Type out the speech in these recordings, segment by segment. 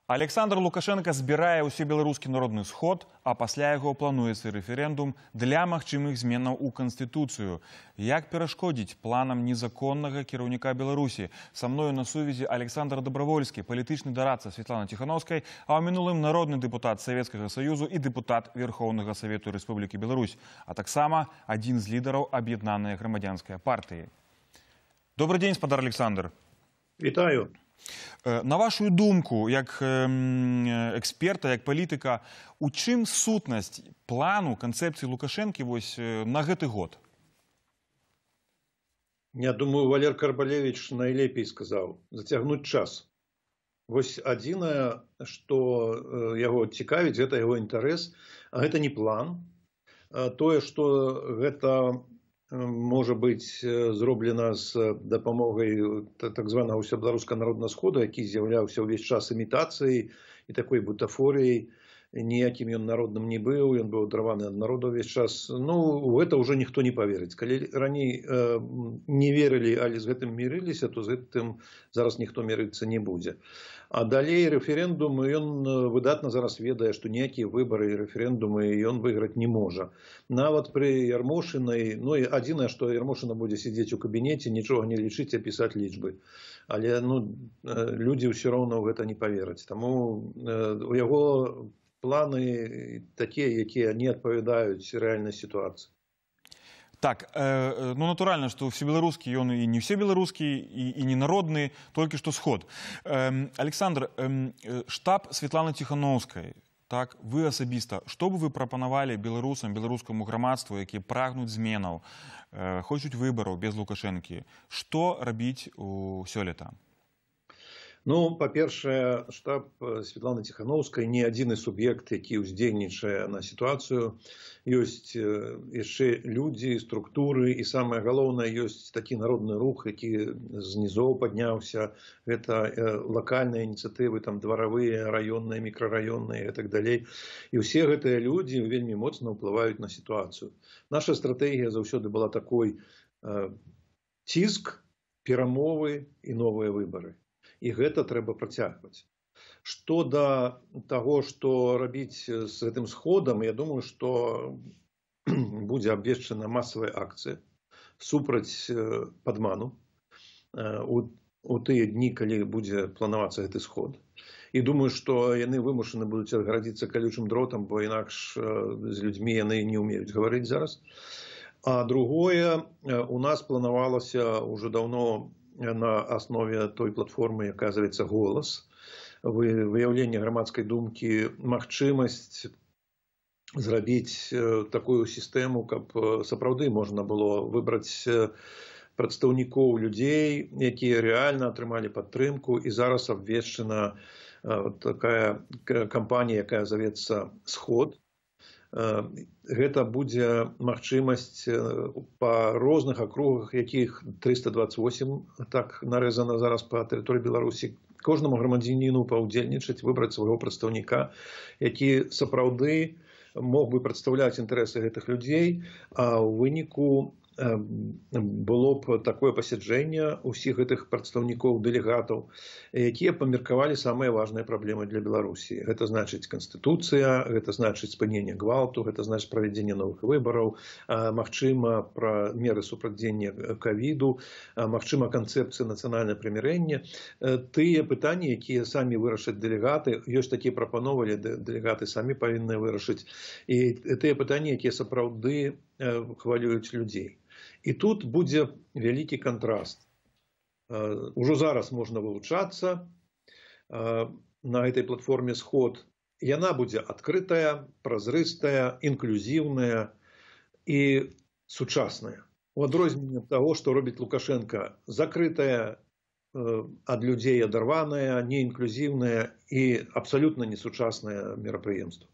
Александр Лукашенко збірае ўсебеларускі народны сход, а пасля яго плануецца рэферэндум для магчымых зменаў у Канстытуцыю. Як перашкодзіць планам незаконнага кіраўніка Беларусі? Са мною на сувязі Александр Добравольскі, палітычны дарадца Светланы Тихановскай, а ў мінулым народны дэпутат Савецкага Саюзу і дэпутат Верховнага Савету Рэспублікі Беларусь, а таксама адзін з лідараў аб'яднанай грамадзянскай партыі. Добры дзень, спадар Александр. Вітаю. На вашу думку, як эксперта, як палітыка, у чым сутнасць плану, канцэпцыі Лукашэнкі на гэты год? Я думаю, Валер Карбалевич найлепей сказаў зацягнуць час. Вось адзінае, што яго цікавіць, гэта яго інтарэс, а гэта не план. Тое, што гэта можа быць зроблена з дапамогай так званага ўсебеларускага народнага сходу, які з'яўляўся ўвесь час імітацыяй і такой бутафорыяй. Ніякім ён народным не быў, ён быў адарваны ад народа ўвесь час. Ну, у гэта ўжо ніхто не паверыць. Калі раней не верылі, але з гэтым мірыліся, то з гэтым зараз ніхто мірыцца не будзе. А далей рэферэндум, ён выдатна зараз ведае, што ніякія выбары і рэферэндумы ён выйграць не можа. Нават пры Ярмошынай, ну і адзінае, што Ярмошына будзе сидзець у кабінеце, нічога не лічыць, а пісаць лічбы. Але людзі ўсё роўна ў гэта не павераць. Таму у яго планы такія, якія не адпавядаюць рэальнай сітуацыі. Так, ну натуральна, што всебеларускі ён і не всебеларускі, і не народны, толькі што сход. Александр, штаб Светланы Тихановскай, так, вы асабіста, што бы вы прапанавалі беларусам, беларускаму грамадству, якія прагнуць зменаў, хочуць выбараў без Лукашэнкі? Што рабіць сёлета? Ну, па-першае, штаб Светланы Тихановскай не адзіны суб'ект, які ўздзейнічае на сітуацыю. Ёсць яшчэ людзі, структуры, і самае галоўнае, ёсць такі народны рух, які з нізоў падняўся. Гэта лакальныя ініцыятывы, там дваравыя, раённыя, мікрараённыя і так далей. І ўсе гэтыя людзі вельмі моцна ўплываюць на сітуацыю. Наша стратэгія заўсёды была такой: ціск, перамовы і новыя выбары. І гэта трэба працягваць. Што да таго, што рабіць з гэтым сходам, я думаю, што будзе абвешчана масавая акцыя супраць падману у тыя дні, калі будзе планавацца гэты сход. І думаю, што яны вымушаны будуць адгарадзіцца калючым дротам, бо інакш з людзьмі яны не ўмеюць гаварыць зараз. А другое, у нас планавалася ўжо даўно на аснове той платформы, якая завецца «Голас», выяўленне грамадскай думкі, магчымасць зрабіць такую сістэму, каб сапраўды можна было выбраць прадстаўнікоў людзей, якія рэальна атрымалі падтрымку, і зараз абвешчана такая кампанія, якая завецца «Сход». Гэта будзе магчымасць па розных акругах, якіх 328 так нарэзана зараз па тэрыторыі Беларусі, кожнаму грамадзяніну паўдзельнічаць, выбраць свайго прадстаўніка, які сапраўды мог бы прадстаўляць інтарэсы гэтых людзей, а ў выніку было б такое пасяджэнне ўсіх гэтых прадстаўнікоў, дэлегатаў, якія памеркавалі самыя важныя праблемы для Беларусі. Гэта значыць Канстытуцыя, гэта значыць спыненне гвалту, гэта значыць правядзенне новых выбараў, магчыма, пра меры супрацьдзеяння ковіду, магчыма, канцэпцыя нацыянальнае прымірэнне. Тыя пытанні, якія самі вырашаць дэлегаты, ёсць такія прапановы, дэлегаты самі павінны вырашыць. І тыя пытанні, якія сапраўды хвалююць людзей. І тут будзе вялікі кантраст. Ужо зараз можна вылучацца на гэтай платформе «Сход». Яна будзе адкрытая, празрыстая, інклюзіўная і сучасная. У адрозненне ад таго, што робіць Лукашенко: закрытая, ад людзей адарваная, неінклюзіўная і абсалютна несучаснае мерапрыемства.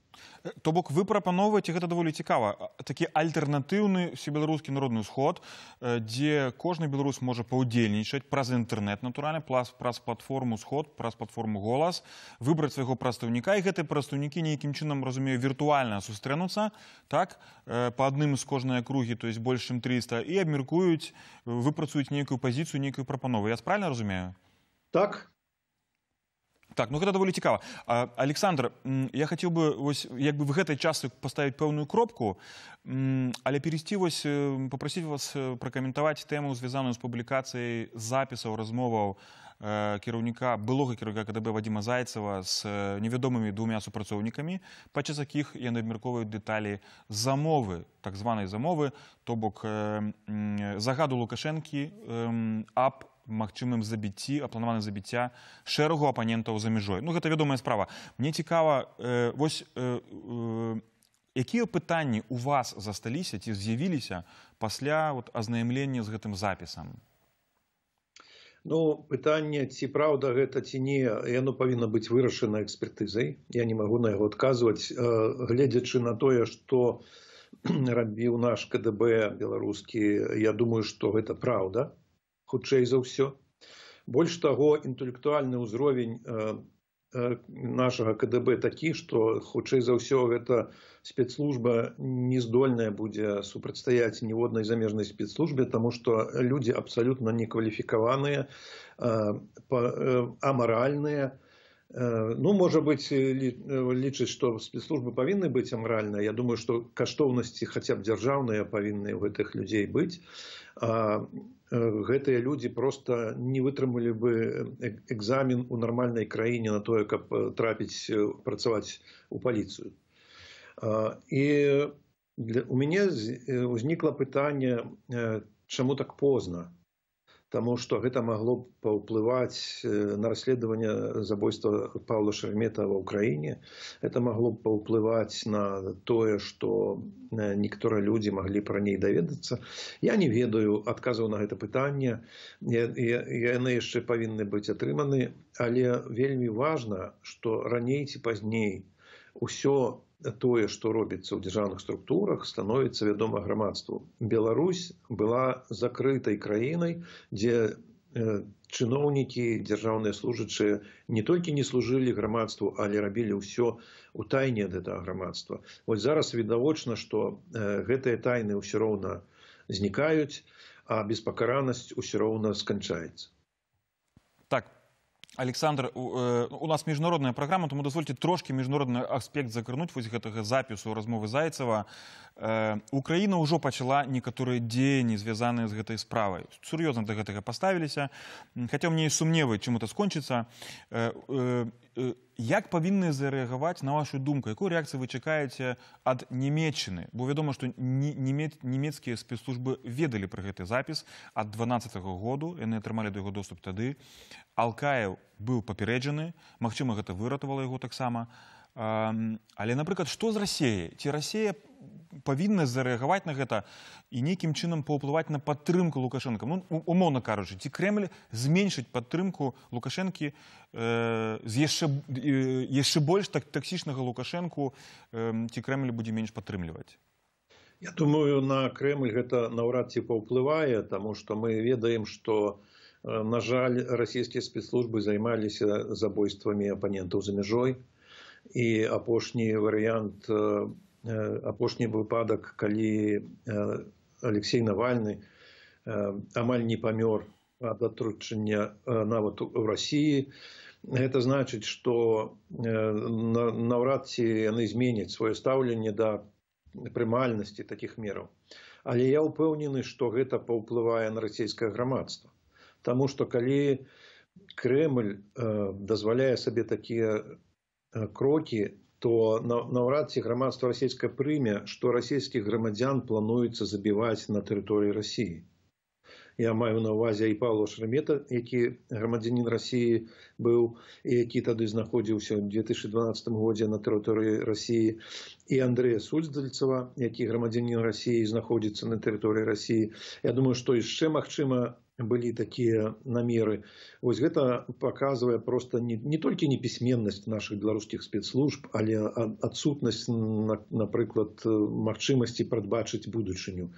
То бок вы прапаноўваеце, гэта даволі цікава, такі альтэрнатыўны всебеларускі народны сход, дзе кожны беларус можа паўдзельнічаць праз інтэрнэт, натуральна, праз платформу «Сход», праз платформу «Голас», выбраць свайго прадстаўніка, і гэтыя прадстаўнікі нейкім чынам, разумею, віртуальна сустрэнуцца, так, па адным з кожнай акругі, то есть больш чым 300, і абмеркуюць, выпрацуюць нейкую пазіцыю, нейкую прапанову. Я правильно разумею? Так. Так, ну гэта даволі цікава. Александр, я хацеў бы як бы в гэтай частцы паставіць пэўную кропку, але перайсці папрасіць вас пракаментаваць тэму, звязаную з публікацыяй запісаў, размоваў былога кіраўніка КДБ Вадзіма Зайцева з невядомымі двумя супрацоўнікамі, падчас якіх яны абмяркоўваюць дэталі замовы, так званай замовы, то бок загаду Лукашэнкі аб магчымым забіцці, апланаваным забіцця шэрагу апанентаў за мяжой. Ну, гэта вядомая справа. Мне цікава, якія пытанні у вас засталіся ці з'явіліся пасля азнаямлення з гэтым запісам? Ну, пытанне, ці праўда гэта, ці не, яно павінна быць вырашана экспертызай. Я не магу на яго адказваць. Гледзячы на тое, што рабіў наш КДБ беларускі, я думаю, што гэта праўда, хутчэй за ўсё. Больш таго, інтэлектуальны ўзровень нашага КДБ такі, што хутчэй за ўсё гэта спецслужба не здольная будзе супрацьстаяць ніводнай замежнай спецслужбе, таму што людзі абсалютна некваліфікаваныя, амаральныя. Ну, можа быць, лічыць, што спецслужбы павінны быць амаральныя. Я думаю, што каштоўнасці хаця б дзяржаўныя павінны ў гэтых людзей быць. Гэтыя людзі проста не вытрымалі бы экзамен у нармальнай краіне на тое, каб трапіць працаваць у паліцыю. І у мяне ўзнікла пытанне, чаму так позна? Таму што гэта магло б паўплываць на расследаванне забойства Паўла Шеремета ва ўкраіне. Это магло б паўплываць на тое, што некаторыя людзі маглі б раней даведацца. Я не ведаю адказаў на гэта пытанне. Яны яшчэ павінны быць атрыманы. Але вельмі важна, што раней ці пазней усё тое, што робіцца ў дзяржаўных структурах, становіцца вядома грамадству. Беларусь была закрытай краінай, дзе чыноўнікі, дзяржаўныя служачыя не толькі не служылі грамадству, але рабілі ўсё у тайне ад гэтага грамадства. Вось зараз відавочна, што гэтыя тайны ўсё роўна знікаюць, а беспакаранасць ўсё роўна сканчаецца. Так. Александр, у нас міжнародная праграма, тому дазвольце трошкі міжнародны аспект закрануць вось гэтага запісу размовы Зайцева. Украіна ўжо пачала некаторыя дзеянні, звязаныя з гэтай справай. Сур'ёзна да гэтага паставіліся, хаця мне ёсць сумневы, чым это скончыцца. Як павінны зарэагаваць, на вашу думку, якую рэакцыю вы чакаеце ад Нямецчыны? Бо вядома, што нямецкія спецслужбы ведалі пра гэты запіс ад 2012 году, яны атрымалі да яго доступ тады. Алкаев быў папярэджаны, магчыма, гэта выратавала яго таксама. Але, напрыклад, што з Расіяй? Ці Расія павінна зарэагаваць на гэта і нейкім чынам паўплываць на падтрымку Лукашэнка? Ну, умоўна кажучы, ці Крэмль зменшыць падтрымку Лукашэнкі з яшчэ больш таксічнага Лукашэнку, ці Крэмль будзе менш падтрымліваць? Я думаю, на Крэмль гэта наўрад ці паўплывае, таму што мы ведаем, што, на жаль, расійскія спецслужбы займаліся забойствамі апанентаў за мяжой. І апошні варыянт, апошні выпадак, калі Алексей Навальны амаль не памёр ад атручання нават у Расіі, гэта значыць, што наўрад ці яны зменяць сваё стаўленне да прымальнасці такіх мераў. Але я ўпэўнены, што гэта паўплывае на расійскае грамадства. Таму што калі Крэмль дазваляе сабе такія крокі, то наўрад ці грамадства расійскае прыме, што расійскіх грамадзян плануецца забіваць на тэрыторыі Расіі. Я маю на ўвазе і Паўла Шеремета, які грамадзянін Расіі быў, і які тады знаходзіўся ў 2012 годзе на тэрыторыі Расіі, і Андрэя Сульздальцева, які грамадзянін Расіі знаходзіцца на тэрыторыі Расіі. Я думаю, што яшчэ, магчыма, былі такія намеры. Вось гэта паказвае проста не толькі непісьменнасць нашых беларускіх спецслужб, але адсутнасць, напрыклад, магчымасці прадбачыць будучыню.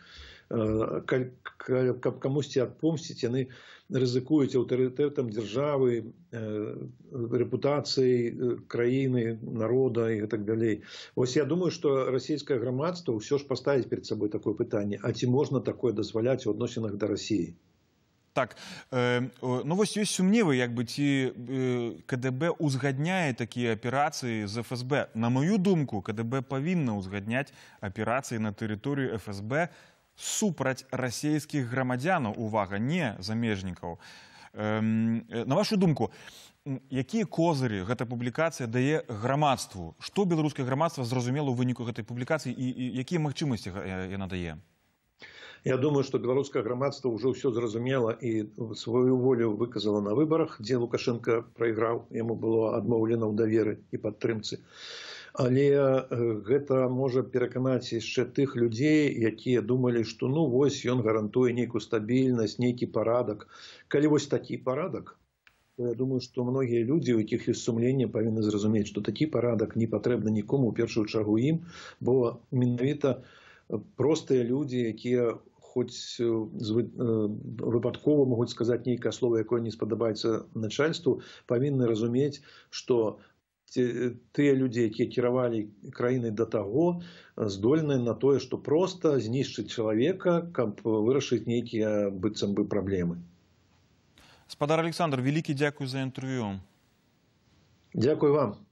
Каб камусьці адпомсціць, яны рызыкуюць аўтарытэтам дзяржавы, рэпутацыяй краіны, народа і гэтак далей. Вось я думаю, што расійскае грамадства ўсё ж паставіць перад сабой такое пытанне, а ці можна такое дазваляць у адносінах да Расіі? Так, ну вось ёсць сумневы, як бы ці КДБ узгадняе такія аперацыі з ФСБ. На мою думку, КДБ павінна ўзгадняць аперацыі на тэрыторыі ФСБ супраць расійскіх грамадзянаў, увага, не замежнікаў. На вашу думку, якія козыры гэта публікацыя дае грамадству? Што беларускае грамадства зразумела ў выніку гэтай публікацыі і якія магчымасці яна дае? Я думаю, что белорусское громадство уже все зразумела и свою волю выказала на выборах, где Лукашенко проиграл, ему было адмоўлена ў даверы и падтрымцы. Але гэта можа пераканаць яшчэ тых людзей, якія думалі, што ну вось ён гарантуе нейкую стабільнасць, нейкі парадак. Калі вось такі парадак, то я думаю, што многія людзі, у якіх ёсць сумленне, павінны зразумець, што такі парадак не патрэбны нікому, у першую чаргу ім, бо менавіта простыя людзі, якія хоць выпадкова могуць сказаць нейкае слово, якое не спадабаецца начальству, павінны разумець, што тыя людзі, якія кіравалі краінай да таго, здольныя на тое, што проста знішчыць чалавека, каб вырашыць нейкія быццам бы праблемы. Спадар Александр, вялікі дзякуй за інтэрв'ю. Дзякуй вам.